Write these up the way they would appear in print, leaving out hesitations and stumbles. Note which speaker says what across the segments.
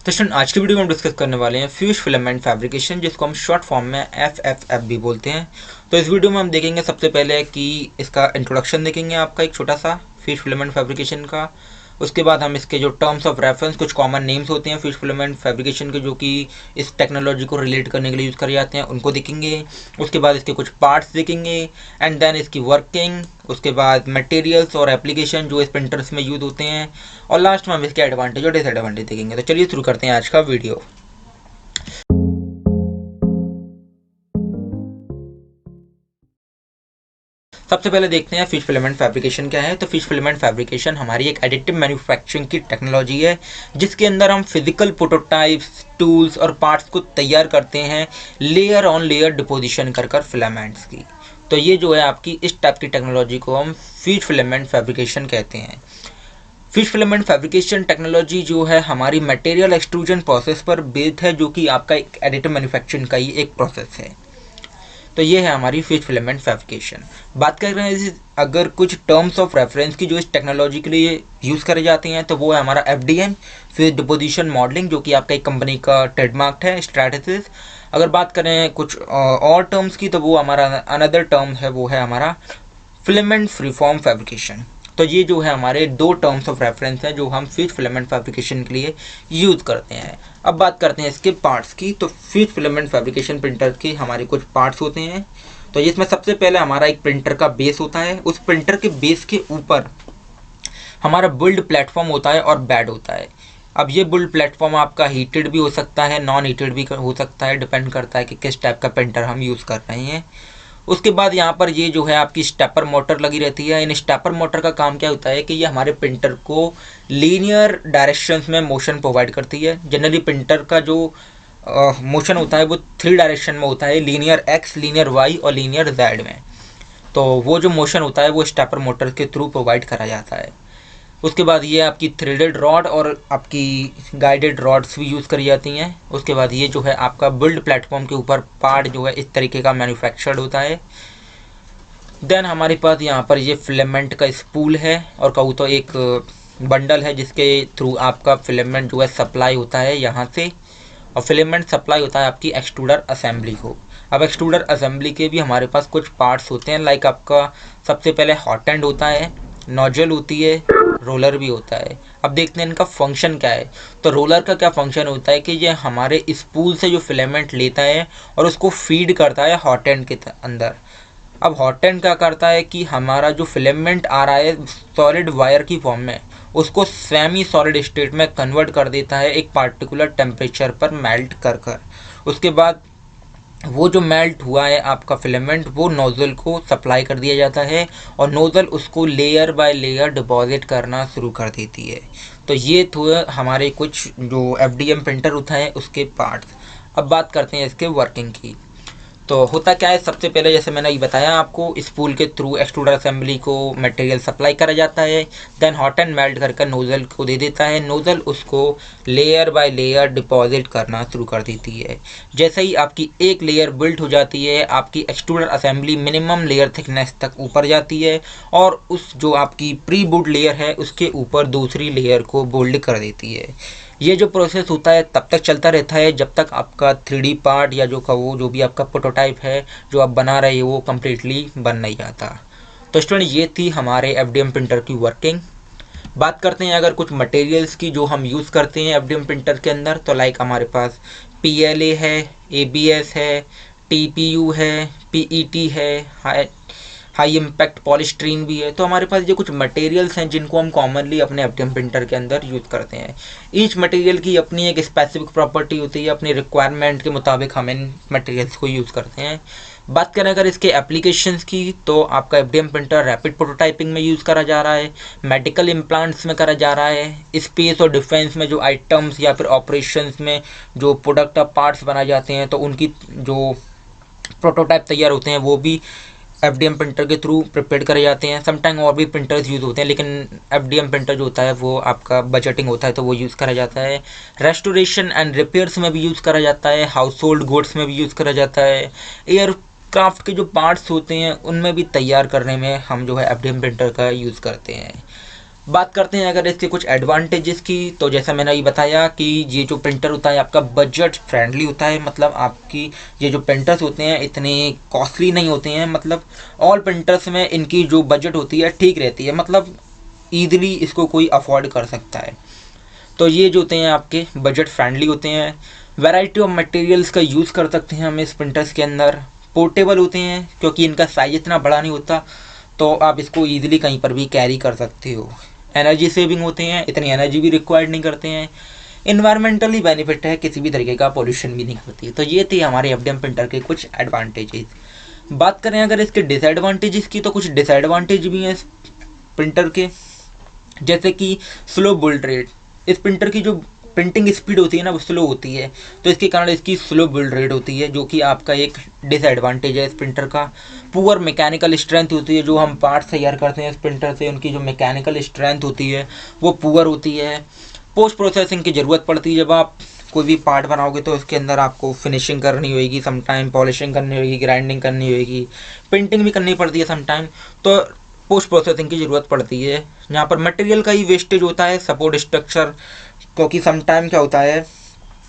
Speaker 1: तो स्टूडेंट आज की वीडियो में हम डिस्कस करने वाले हैं फ्यूज फिलामेंट फैब्रिकेशन, जिसको हम शॉर्ट फॉर्म में एफएफएफ भी बोलते हैं। तो इस वीडियो में हम देखेंगे सबसे पहले कि इसका इंट्रोडक्शन देखेंगे आपका एक छोटा सा फ्यूज फिलामेंट फैब्रिकेशन का। उसके बाद हम इसके जो टर्म्स ऑफ रेफरेंस, कुछ कॉमन नेम्स होते हैं फ्यूज फिलामेंट फैब्रिकेशन के जो कि इस टेक्नोलॉजी को रिलेट करने के लिए यूज़ करे जाते हैं, उनको देखेंगे। उसके बाद इसके कुछ पार्ट्स देखेंगे एंड देन इसकी वर्किंग। उसके बाद मटेरियल्स और एप्लीकेशन जो इस प्रिंटर्स में यूज होते हैं, और लास्ट में हम इसके एडवांटेज और डिसएडवांटेज देखेंगे। तो चलिए शुरू करते हैं आज का वीडियो। सबसे पहले देखते हैं फ्यूज फिलामेंट फैब्रिकेशन क्या है। तो फ्यूज फिलामेंट फैब्रिकेशन हमारी एक एडिटिव मैन्युफैक्चरिंग की टेक्नोलॉजी है, जिसके अंदर हम फिजिकल प्रोटोटाइप्स, टूल्स और पार्ट्स को तैयार करते हैं लेयर ऑन लेयर डिपोजिशन कर फिलामेंट्स की। तो ये जो है आपकी इस टाइप की टेक्नोलॉजी को हम फ्यूज फिलामेंट फैब्रिकेशन कहते हैं। फ्यूज फिलामेंट फैब्रिकेशन टेक्नोलॉजी जो है हमारी मटेरियल एक्सट्रूजन प्रोसेस पर बेस्ड है, जो कि आपका एक एडिटिव मैन्युफैक्चरिंग का ही एक प्रोसेस है। तो ये है हमारी फ्यूज फिलामेंट फैब्रिकेशन। बात कर रहे हैं अगर कुछ टर्म्स ऑफ रेफरेंस की जो इस टेक्नोलॉजी के लिए यूज़ करे जाते हैं, तो वो है हमारा एफडीएम, फ्यूज डिपोजिशन मॉडलिंग, जो कि आपका एक कंपनी का ट्रेडमार्क है, स्ट्रैटेसिस। अगर बात करें कुछ और टर्म्स की, तो वो हमारा अनदर टर्म है, वो है हमारा फिलामेंट फ्रीफॉर्म फैब्रिकेशन। तो ये जो है हमारे दो टर्म्स ऑफ रेफरेंस हैं जो हम फ्यूज फिलामेंट फैब्रिकेशन के लिए यूज़ करते हैं। अब बात करते हैं इसके पार्ट्स की। तो फ्यूज फिलामेंट फैब्रिकेशन प्रिंटर के हमारे कुछ पार्ट्स होते हैं। तो इसमें सबसे पहले हमारा एक प्रिंटर का बेस होता है। उस प्रिंटर के बेस के ऊपर हमारा बिल्ड प्लेटफॉर्म होता है और बेड होता है। अब ये बिल्ड प्लेटफॉर्म आपका हीटेड भी हो सकता है, नॉन हीटेड भी हो सकता है, डिपेंड करता है कि किस टाइप का प्रिंटर हम यूज़ कर रहे हैं। उसके बाद यहाँ पर ये जो है आपकी स्टेपर मोटर लगी रहती है। इन स्टेपर मोटर का काम क्या होता है कि ये हमारे प्रिंटर को लीनियर डायरेक्शंस में मोशन प्रोवाइड करती है। जनरली प्रिंटर का जो मोशन होता है वो 3 डायरेक्शन में होता है, लीनियर एक्स, लीनियर वाई और लीनियर जेड में। तो वो जो मोशन होता है वो स्टेपर मोटर के थ्रू प्रोवाइड करा जाता है। उसके बाद ये आपकी थ्रेडेड रॉड और आपकी गाइडेड रॉड्स भी यूज़ करी जाती हैं। उसके बाद ये जो है आपका बिल्ड प्लेटफॉर्म के ऊपर पार्ट जो है इस तरीके का मैन्युफैक्चर्ड होता है। देन हमारे पास यहाँ पर ये फिलामेंट का स्पूल है, और कहूँ तो एक बंडल है जिसके थ्रू आपका फिलामेंट जो है सप्लाई होता है यहाँ से, और फिलामेंट सप्लाई होता है आपकी एक्सट्रूडर असेंबली को। अब एक्सट्रूडर असेंबली के भी हमारे पास कुछ पार्ट्स होते हैं, लाइक आपका सबसे पहले हॉट एंड होता है, नोजल होती है, रोलर भी होता है। अब देखते हैं इनका फंक्शन क्या है। तो रोलर का क्या फंक्शन होता है कि ये हमारे स्पूल से जो फिलामेंट लेता है और उसको फीड करता है हॉट एंड के अंदर। अब हॉट एंड क्या करता है कि हमारा जो फिलामेंट आ रहा है सॉलिड वायर की फॉर्म में, उसको सेमी सॉलिड स्टेट में कन्वर्ट कर देता है एक पार्टिकुलर टेम्परेचर पर मेल्ट कर। उसके बाद वो जो मेल्ट हुआ है आपका फिलामेंट वो नोज़ल को सप्लाई कर दिया जाता है, और नोज़ल उसको लेयर बाय लेयर डिपॉजिट करना शुरू कर देती है। तो ये तो हमारे कुछ जो एफडीएम प्रिंटर होता है उसके पार्ट्स। अब बात करते हैं इसके वर्किंग की। तो होता क्या है, सबसे पहले जैसे मैंने ये बताया आपको, स्पूल के थ्रू एक्सट्रूडर असेंबली को मटेरियल सप्लाई करा जाता है। देन हॉट एंड मेल्ट करके नोज़ल को दे देता है, नोज़ल उसको लेयर बाय लेयर डिपॉजिट करना शुरू कर देती है। जैसे ही आपकी एक लेयर बिल्ट हो जाती है, आपकी extruder assembly minimum layer thickness तक ऊपर जाती है, और उस जो आपकी प्री बुल्ड लेयर है उसके ऊपर दूसरी लेयर को बोल्ड कर देती है। ये जो प्रोसेस होता है तब तक चलता रहता है जब तक आपका 3D पार्ट या जो भी आपका प्रोटोटाइप है जो आप बना रहे हो वो कम्प्लीटली बन नहीं जाता। तो स्टूडेंट ये थी हमारे एफडीएम प्रिंटर की वर्किंग। बात करते हैं अगर कुछ मटेरियल्स की जो हम यूज़ करते हैं एफडीएम प्रिंटर के अंदर। तो लाइक हमारे पास PLA है, ABS है, TPU है, PET है, हाई इम्पैक्ट पॉलीस्ट्रीन भी है। तो हमारे पास ये कुछ मटेरियल्स हैं जिनको हम कॉमनली अपने एफडीएम प्रिंटर के अंदर यूज़ करते हैं। ईच मटेरियल की अपनी एक स्पेसिफिक प्रॉपर्टी होती है, अपनी रिक्वायरमेंट के मुताबिक हम इन मटेरियल्स को यूज़ करते हैं। बात करें अगर इसके एप्लीकेशंस की, तो आपका एफडीएम प्रिंटर रैपिड प्रोटोटाइपिंग में यूज़ करा जा रहा है, मेडिकल इम्प्लांट्स में करा जा रहा है, स्पेस और डिफेंस में जो आइटम्स या फिर ऑपरेशंस में जो प्रोडक्ट ऑफ पार्ट्स बनाए जाते हैं तो उनकी जो प्रोटोटाइप तैयार होते हैं वो भी एफडीएम प्रिंटर के थ्रू प्रिपेयर करे जाते हैं। समटाइम और भी प्रिंटर्स यूज़ होते हैं, लेकिन एफडीएम प्रिंटर जो होता है वो आपका बजटिंग होता है तो वो यूज़ करा जाता है। रेस्टोरेशन एंड रिपेयर्स में भी यूज़ करा जाता है, हाउस होल्ड गुड्स में भी यूज़ करा जाता है, एयरक्राफ्ट के जो पार्ट्स होते हैं उनमें भी तैयार करने में हम जो है एफडीएम प्रिंटर का यूज़ करते हैं। बात करते हैं अगर इसके कुछ एडवांटेजेस की, तो जैसा मैंने अभी बताया कि ये जो प्रिंटर होता है आपका बजट फ्रेंडली होता है, मतलब आपकी ये जो प्रिंटर्स होते हैं इतने कॉस्टली नहीं होते हैं, मतलब ऑल प्रिंटर्स में इनकी जो बजट होती है ठीक रहती है, मतलब ईजिली इसको कोई अफोर्ड कर सकता है। तो ये जो होते हैं आपके बजट फ्रेंडली होते हैं। वैरायटी ऑफ मटेरियल्स का यूज़ कर सकते हैं हम इस प्रिंटर्स के अंदर। पोर्टेबल होते हैं क्योंकि इनका साइज इतना बड़ा नहीं होता, तो आप इसको ईजिली कहीं पर भी कैरी कर सकते हो। एनर्जी सेविंग होते हैं, इतनी एनर्जी भी रिक्वायर्ड नहीं करते हैं। इन्वायरमेंटली बेनिफिट है, किसी भी तरीके का पॉल्यूशन भी नहीं करती। तो ये थे हमारे एफडीएम प्रिंटर के कुछ एडवांटेजेस। बात करें अगर इसके डिसएडवांटेजेस की, तो कुछ डिसएडवांटेज भी हैं इस प्रिंटर के, जैसे कि स्लो बिल्ड रेट। इस प्रिंटर की जो प्रिंटिंग स्पीड होती है ना वो स्लो होती है, तो इसके कारण इसकी स्लो बिल्ड रेट होती है, जो कि आपका एक डिसएडवांटेज है इस प्रिंटर का। पुअर मैकेनिकल स्ट्रेंथ होती है, जो हम पार्ट्स तैयार करते हैं इस प्रिंटर से उनकी जो मैकेनिकल स्ट्रेंथ होती है वो पुअर होती है। पोस्ट प्रोसेसिंग की ज़रूरत पड़ती है, जब आप कोई भी पार्ट बनाओगे तो उसके अंदर आपको फिनिशिंग करनी होगी, समटाइम पॉलिशिंग करनी होगी, ग्राइंडिंग करनी होगी, प्रिंटिंग भी करनी पड़ती है समटाइम, तो पोस्ट प्रोसेसिंग की ज़रूरत पड़ती है। यहाँ पर मटेरियल का ही वेस्टेज होता है, सपोर्ट स्ट्रक्चर, क्योंकि समटाइम क्या होता है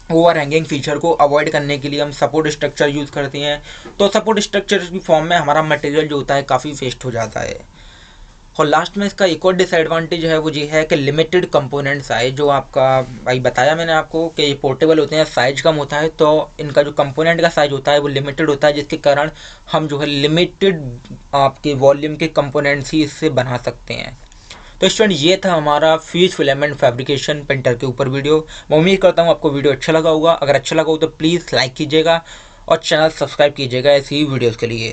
Speaker 1: ओवर हैंगिंग फीचर को अवॉइड करने के लिए हम सपोर्ट स्ट्रक्चर यूज़ करते हैं, तो सपोर्ट स्ट्रक्चर की फॉर्म में हमारा मटेरियल जो होता है काफ़ी वेस्ट हो जाता है। और लास्ट में इसका एक और डिसएडवांटेज है, वो ये है कि लिमिटेड कंपोनेंट्स आए, जो आपका भाई बताया मैंने आपको कि ये पोर्टेबल होते हैं, साइज कम होता है, तो इनका जो कंपोनेंट का साइज होता है वो लिमिटेड होता है, जिसके कारण हम जो है लिमिटेड आपके वॉल्यूम के कंपोनेंट्स ही इससे बना सकते हैं। तो स्टूडेंट ये था हमारा फ्यूज फिलामेंट फैब्रिकेशन प्रिंटर के ऊपर वीडियो। मैं उम्मीद करता हूँ आपको वीडियो अच्छा लगा होगा। अगर अच्छा लगा हो तो प्लीज़ लाइक कीजिएगा और चैनल सब्सक्राइब कीजिएगा ऐसी ही वीडियोज़ के लिए।